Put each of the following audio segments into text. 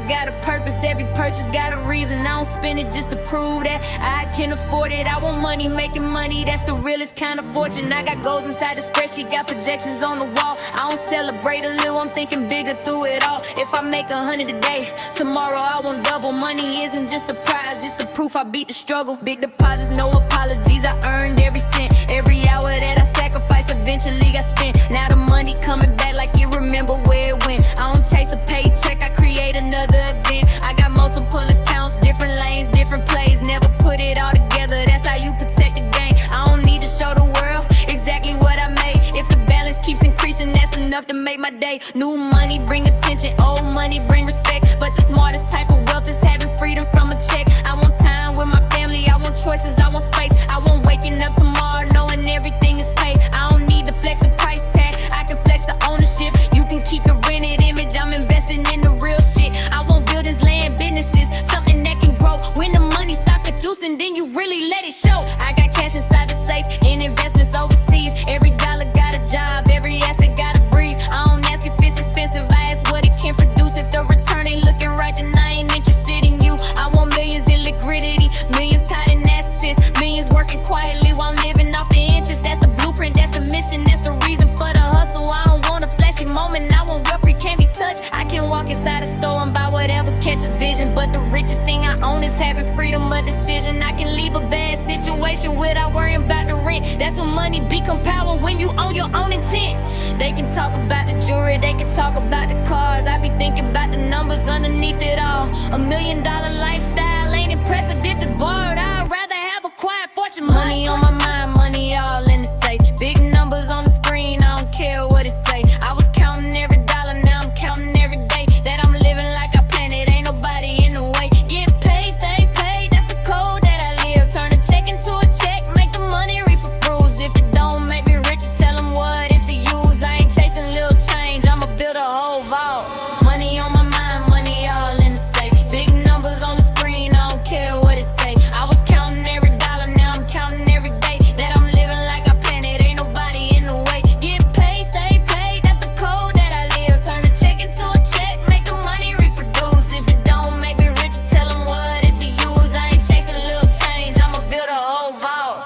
got a purpose, every purchase got a reason. I don't spend it just to prove that I can afford it. I want money, making money, that's the realest kind of fortune. I got goals inside the spreadsheet, got projections on the wall. I don't celebrate a little, I'm thinking bigger through it all. If I make 100 a day, tomorrow I want double. Money isn't just a prize, it's the proof I beat the struggle. Big deposits, no apologies, I earned every cent. Every hour that I sacrificed eventually got spent. Now the money coming back like you remember where it went. I don't chase a paycheck, I create another event. I got multiple accounts, different lanes, different plays. Never put it all together, that's how you protect the game. I don't need to show the world exactly what I made. If the balance keeps increasing, that's enough to make my day. New money bring attention, old money bring respect. But the smartest type of wealth is having freedom from a check. I want time with my family, I want choices, I want space. I want waking up tomorrow knowing everything is paid. I don't need to flex the price tag, I can flex the ownership. You can keep the rented image, I'm investing in the real shit. I want buildings, land, businesses, something that can grow. When the money starts producing, then you really let it show. I got cash inside the safe, in investments overseas. Every dollar got a job, every asset gotta breathe. I don't ask if it's expensive, I ask what it can produce. If the return ain't looking right, then I ain't interested in you. I want millions in liquidity, millions tied in assets, millions working quietly while living off the interest. That's the blueprint, that's the mission, that's the reason for the hustle. I don't want a flashy moment, I want wealth free, can't be touched. I can walk inside a store and buy whatever catches vision, but the richest thing I own is having freedom of decision. I can leave a bad situation without worrying about the rent. That's when money become power, when you own your own intent. They can talk about the jewelry, they can talk about the cars. I be thinking about the numbers underneath it all. $1 million lifestyle ain't impressive if it's borrowed. I'd rather have a quiet fortune. Money on my mind, money all in the safe. Big numbers on the screen, I don't care what it say. I was counting every dollar, now I'm counting every day. That I'm living like I planned it, ain't nobody in the way. Get paid, stay paid, that's the code that I live. Turn a check into a check, make the money reap for bruise. If it don't make me rich, tell them what it's to use. I ain't chasing little change, I'ma build a whole vault. Money on my mind, money all in the safe. Big numbers on the screen, I don't care what it say. I was counting every dollar, now I'm counting every day. That I'm living like I planned it, ain't nobody in the way. Get paid, stay paid, that's the code that I live. Turn a check into a check, make the money reproduce. If it don't make me rich, tell them what it's to use. I ain't chasing little change, I'ma build a whole vault.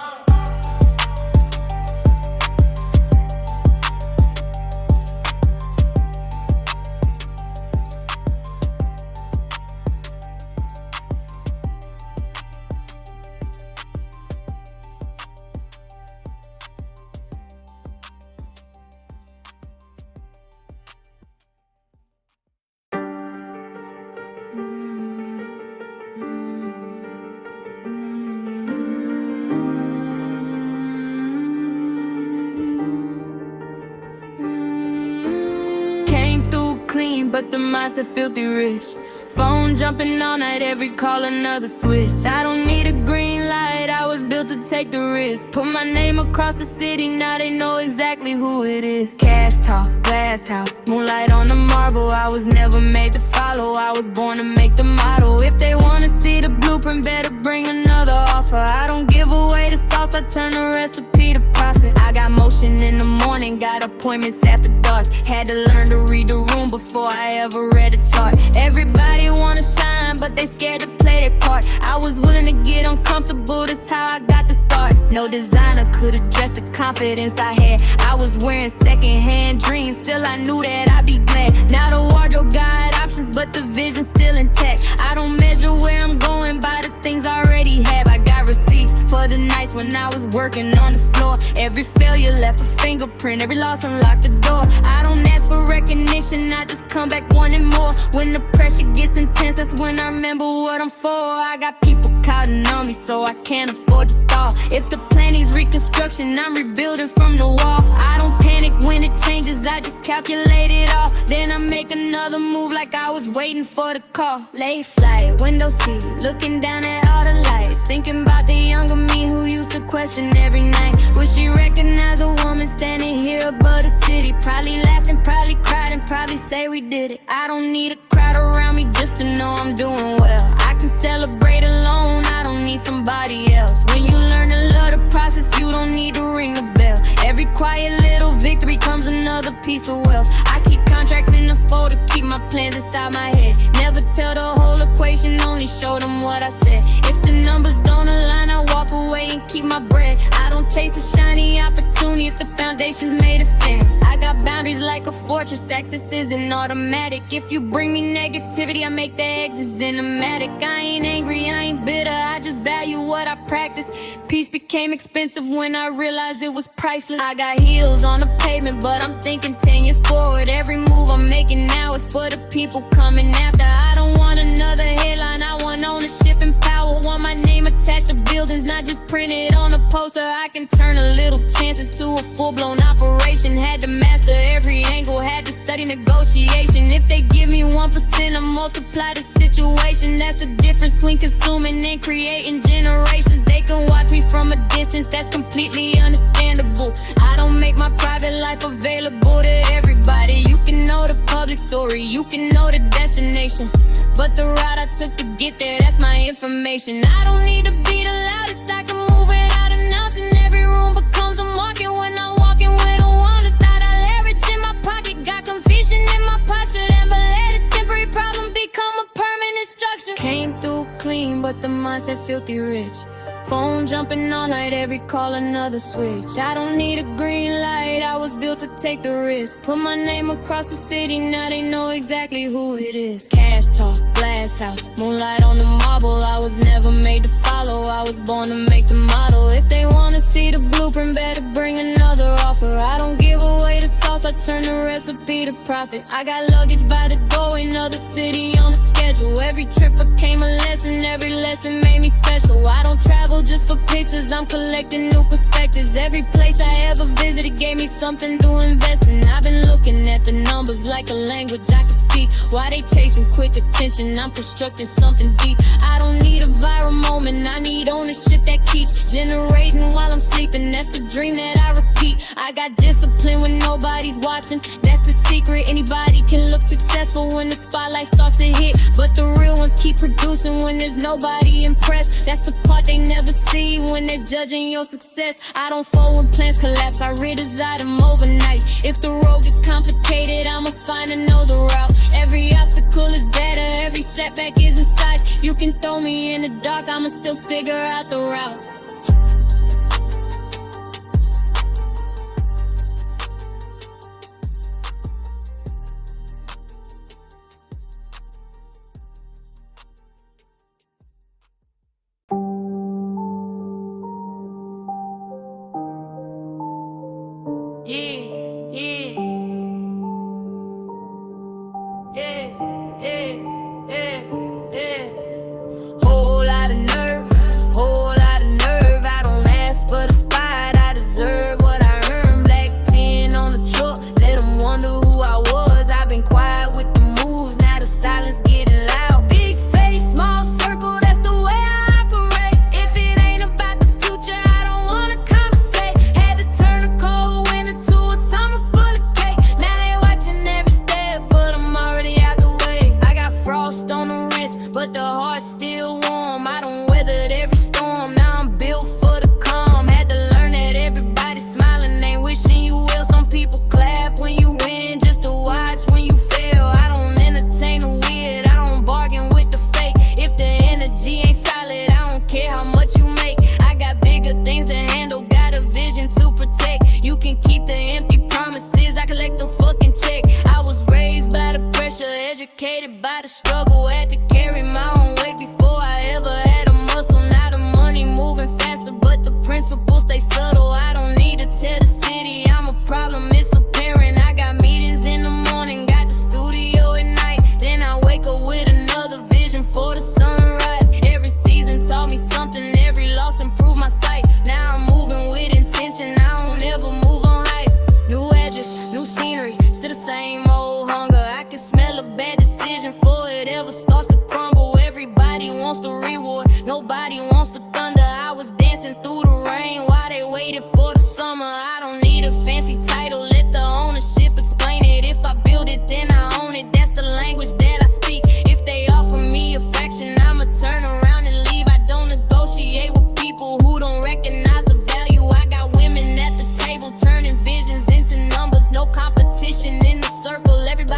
Came through clean, but the mindset filthy rich. Phone jumping all night, every call another switch. I don't need a green light, I was built to take the risk. Put my name across the city, now they know exactly who it is. Cash talk, glass house, moonlight on the marble. I was never made to follow, I was born to make the model. If they wanna see the blueprint, better bring another offer. I don't give away the sauce, I turn the recipe to profit. I got motion in the morning, got appointments after dark. Had to learn to read the room before I ever read a chart. Everybody wanna shine, but they scared to play their part. I was willing to get uncomfortable, that's how I got to start. No designer could address the confidence I had. I was wearing secondhand dreams, still I knew that I'd be glad. Now the wardrobe got options, but the vision's still intact. I don't measure where I'm going by the things I already have. I got receipts for the nights when I was working on the floor. Every failure left a fingerprint, every loss unlocked the door. I don't ask for recognition, I just come back wanting more. When the pressure gets intense, that's when I remember what I'm for. I got people counting on me, so I can't afford to stall. If the plan is reconstruction, I'm rebuilding from the wall. I don't panic when it changes, I just calculate it all. Then I make another move like I was waiting for the call. Late flight, window seat, looking down at all the lights. Thinking about the younger me who used to question every night. Would she recognize a woman standing here above the city? Probably laughing, probably cried, and probably say we did it. I don't need a crowd around me just to know I'm doing well. I can celebrate alone, I don't need somebody else. When you learn to love the process, you don't need to ring the bell. Every quiet little victory comes another piece of wealth. I keep contracts in the folder, keep my plans inside my head. Never tell the whole equation, only show them what I said. If the numbers don't align, I walk away and keep my bread. I don't chase a shiny opportunity if the foundation's made of sand. I got boundaries like a fortress, access isn't automatic. If you bring me negativity, I make the exits cinematic. I ain't angry, I ain't bitter, I just value what I practice. Peace became expensive when I realized it was priceless. I got heels on the pavement, but I'm thinking 10 years forward. Every move I'm making now is for the people coming after. I don't want another headline, I want ownership and power. Want my name attached to buildings, not just printed on a poster. I can turn a little chance into a full-blown operation. Had to master every angle, had to study negotiation. If they give me 1%, I multiply the situation. That's the difference between consuming and creating generations. They can watch me from a distance, that's completely understandable. I don't make my private life available to everybody. You can know the public story, you can know the destination, but the route I took to get there, that's my information. I don't need to be the loudest, I can move without announcing. Every room becomes a market when I walk in with a wonder side. I leverage in my pocket, got confusion in my posture. Never let a temporary problem become a permanent structure. Came through clean, but the mindset filthy rich. Phone jumping all night, every call another switch. I don't need a green light, I was built to take the risk. Put my name across the city, now they know exactly who it is. Cash talk, glass house, moonlight on the marble. I was never made to follow, I was born to make the model. If they wanna see the blueprint, better bring another offer. I don't give away the sauce, I turn the recipe to profit. I got luggage by the door, another city on the schedule. Every trip became a lesson, every lesson made me special. I don't travel just for pictures, I'm collecting new perspectives. Every place I ever visited gave me something to invest in. I've been looking at the numbers like a language I can speak. Why they chasing quick attention? I'm constructing something deep. I don't need a viral moment, I need ownership that keeps generating while I'm sleeping. That's the dream that I repeat. I got discipline when nobody's watching, that's the secret. Anybody can look successful when the spotlight starts to hit, but the real ones keep producing when there's nobody impressed. That's the part they never see when they're judging your success. I don't fold when plans collapse, I redesign them overnight. If the road gets complicated, I'ma find another route. Every obstacle is better, every setback is inside. You can throw me in the dark, I'ma still figure out the route. Whole lot of nerve, whole lot of nerve. I don't ask for the spot, I deserve what I earn. Black 10 on the truck, let them wonder who I was. I've been quiet with the moves, now the silence getting loud. Big face, small circle, that's the way I operate. If it ain't about the future, I don't wanna conversate. Had to turn a cold winter to a summer full of cake. Now they watching every step, but I'm already out the way. I got frost on the wrist, but the heart's still warm. I don't weathered every storm, now I'm built for the calm. Had to learn that everybody smiling ain't wishing you well. Some people clap when you win just to watch when you fail. I don't entertain the weird, I don't bargain with the fake. If the energy ain't solid, I don't care how much you make. I got bigger things to handle, got a vision to protect. You can keep the empty promises, I collect the fucking check. I was raised by the pressure, educated by the struggle. Had to carry my own weight before I ever had a muscle. Now the money moving faster, but the principles stay subtle. I don't need to tell the city I'm a problem, it's apparent. I got meetings in the morning, got the studio at night. Then I wake up with another vision for the sunrise. Every season taught me something, every loss improved my sight. Now I'm moving with intention, I don't ever move on hype. New address, new scenery, still the same old hunger. I can smell a bad decision before it ever starts to crumble. Everybody wants the reward, nobody wants the thunder. I was dancing through the rain while they waited for the summer. I don't need a fancy title, let the ownership explain it. If I build it, then I own it, that's the language that I speak. If they offer me a fraction, I'ma turn around and leave. I don't negotiate with people who don't recognize the value. I got women at the table turning visions into numbers. No competition in the circle, everybody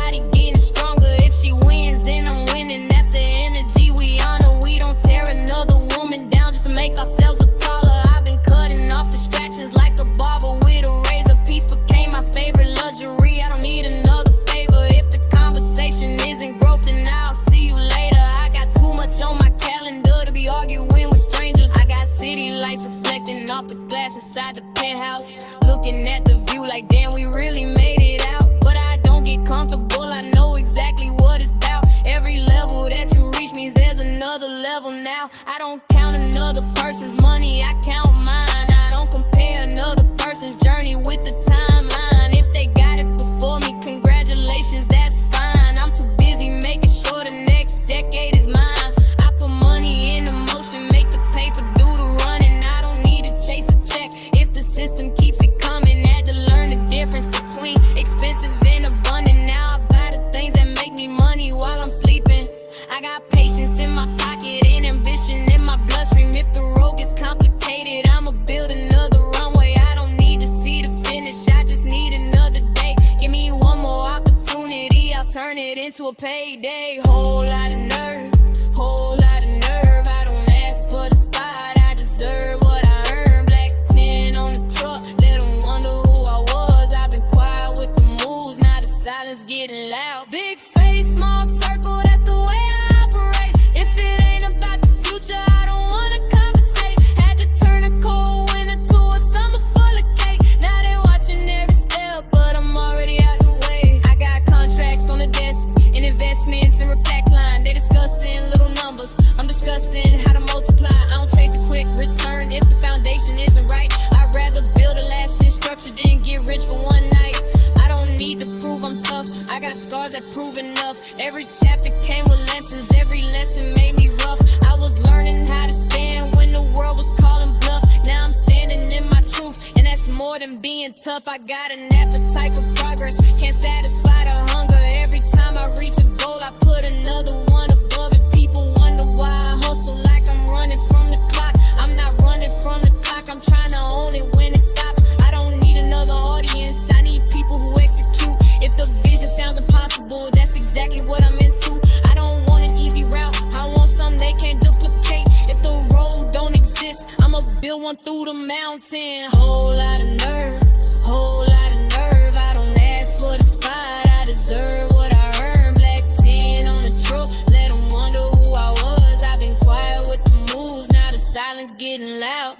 another level now. I don't count another person's money, I count mine. I don't compare another person's journey with the timeline. If they got it before me, congratulations, that's fine. I'm too busy making sure the next decade is mine. I put money in motion, make the paper do the running. I don't need to chase a check if the system keeps it coming. Had to learn the difference between expensive and abundant. Now I buy the things that make me money while I'm sleeping. I got patience in my pocket and ambition in my bloodstream. If the road gets complicated, I'ma build another runway. I don't need to see the finish, I just need another day. Give me one more opportunity, I'll turn it into a payday. Whole lot of nerve, whole lot of nerve. I don't ask for the spot, I deserve what I earn. Black 10 on the truck, let them wonder who I was. I've been quiet with the moves, now the silence getting loud. Big face, small circle, that's the way I operate. If it ain't about the future, I don't wanna conversate. Had to turn a cold winter to a summer full of cake. Now they watching every step, but I'm already out the way. I got contracts on the desk and investments in repack line. They discussing little numbers, I'm discussing how to multiply. I don't chase a quick return if the foundation isn't right. I'd rather build a lasting structure than get rich for one night. I don't need to prove I'm tough, I got scars that prove enough. Every chapter came with lessons, every lesson made me rough. I was learning how to stand when the world was calling bluff. Now I'm standing in my truth, and that's more than being tough. I got an appetite for progress, can't satisfy the hunger. Every time I reach a goal, I put another one above it. People wonder why I hustle like I'm running from the clock. I'm not running from the clock, I'm trying to own it when it stops. I don't need another audience, I need people who execute. If the vision sounds impossible, that's exactly what I'm into. I don't want an easy route, I want something they can't duplicate. If the road don't exist, I'ma build one through the mountain. Whole lot of nerve, whole lot of nerve. I don't ask for the spot, I deserve what I earn. Black 10 on the truck, let them wonder who I was. I've been quiet with the moves, now the silence getting loud.